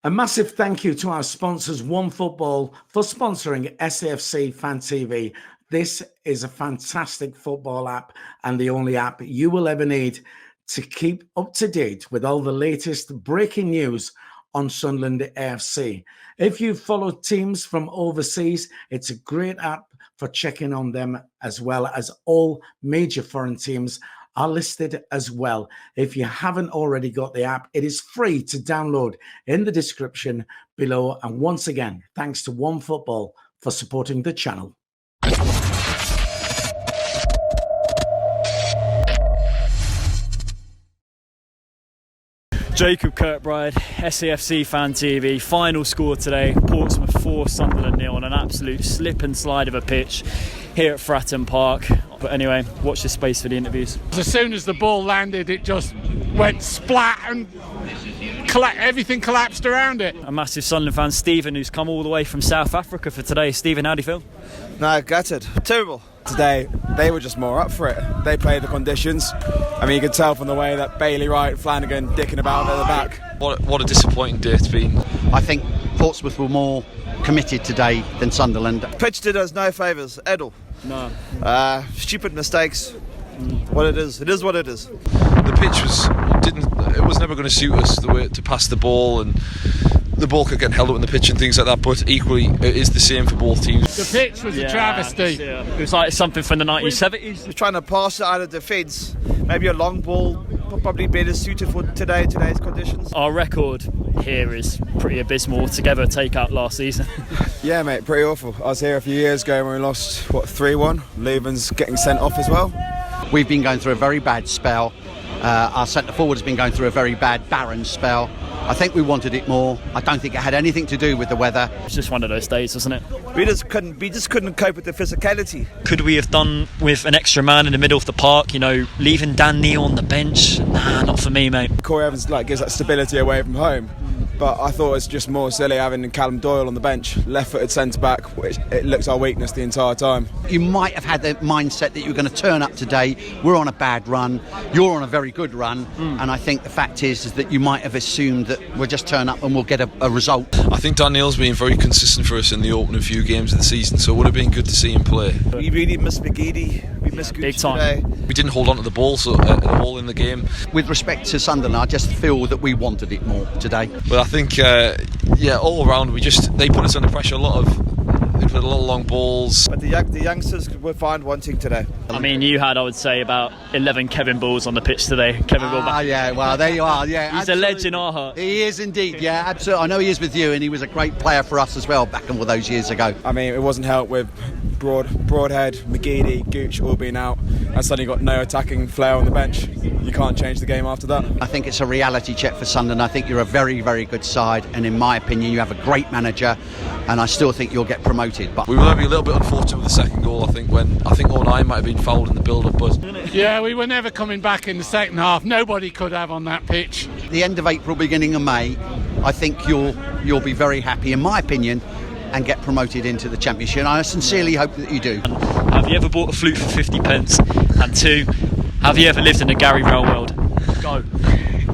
A massive thank you to our sponsors, OneFootball, for sponsoring SAFC Fan TV. This is a fantastic football app and the only app you will ever need to keep up to date with all the latest breaking news on Sunderland AFC. If you follow teams from overseas, it's a great app for checking on them, as well as all major foreign teams are listed as well. If you haven't already got the app, it is free to download in the description below. And once again, thanks to OneFootball for supporting the channel. Jacob Kirkbride, SAFC Fan TV. Final score today, Portsmouth 4, Sunderland 0 on an absolute slip and slide of a pitch here at Fratton Park. But anyway, watch this space for the interviews. As soon as the ball landed, it just went splat and everything collapsed around it. A massive Sunderland fan, Stephen, who's come all the way from South Africa for today. Stephen, how do you feel? No, gutted. Terrible. Today, they were just more up for it. They played the conditions. I mean, you could tell from the way that Bailey Wright, Flanagan, dicking about at the back. What a disappointing day it's been. I think Portsmouth were more committed today than Sunderland. Pitch did us no favours at all. No. Stupid mistakes. What it is what it is. The pitch was never going to suit us the way to pass the ball, and the ball could get held up in the pitch and things like that, but equally it is the same for both teams. The pitch was a travesty. Yeah. It was like something from the 1970s. We're trying to pass it out of defence. Maybe a long ball, probably better suited for today's conditions. Our record here is pretty abysmal together, take out last season. Yeah, mate, pretty awful. I was here a few years ago when we lost, 3-1. Leven's getting sent off as well. We've been going through a very bad spell. Our centre forward has been going through a very bad, barren spell. I think we wanted it more. I don't think it had anything to do with the weather. It's just one of those days, wasn't it? We just couldn't cope with the physicality. Could we have done with an extra man in the middle of the park, leaving Dan Neil on the bench? Nah, not for me, mate. Corey Evans gives that stability away from home. But I thought it was just more silly having Callum Doyle on the bench, left-footed centre-back, which it looks our weakness the entire time. You might have had the mindset that you were going to turn up today. We're on a bad run. You're on a very good run. And I think the fact is that you might have assumed that we'll just turn up and we'll get a result. I think Dan Neil's been very consistent for us in the opening few games of the season, so it would have been good to see him play. We really missed McGeady. We missed big Gooch time. today. We didn't hold on to the ball at all in the game. With respect to Sunderland, I just feel that we wanted it more today. But I think, all around, they put us under pressure they put a lot of long balls. But the youngsters were fine wanting today. I mean, you had, I would say, about 11 Kevin Balls on the pitch today. Kevin Ball back. Yeah, well, there you are. Yeah, He's absolutely. a legend in our heart. He is indeed, yeah, absolutely. I know he is with you, and he was a great player for us as well back in all those years ago. I mean, it wasn't helped with Broadhead, McGeady, Gooch all being out, and suddenly got no attacking flair on the bench. You can't change the game after that. I think it's a reality check for Sunderland. I think you're a very, very good side, and in my opinion, you have a great manager, and I still think you'll get promoted. But We were maybe a little bit unfortunate with the second goal, I think 09 might have been fouled in the build-up, but Yeah, we were never coming back in the second half. Nobody could have on that pitch. the end of April, beginning of May, I think you'll be very happy, in my opinion, and get promoted into the Championship. And I sincerely hope that you do. Have you ever bought a flute for 50 pence? And 2, have you ever lived in a Gary Rail world? Go.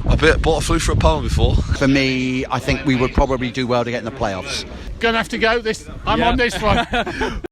I bought a flute for £1 before. For me, I think we would probably do well to get in the playoffs. Gonna have to go. I'm on this one.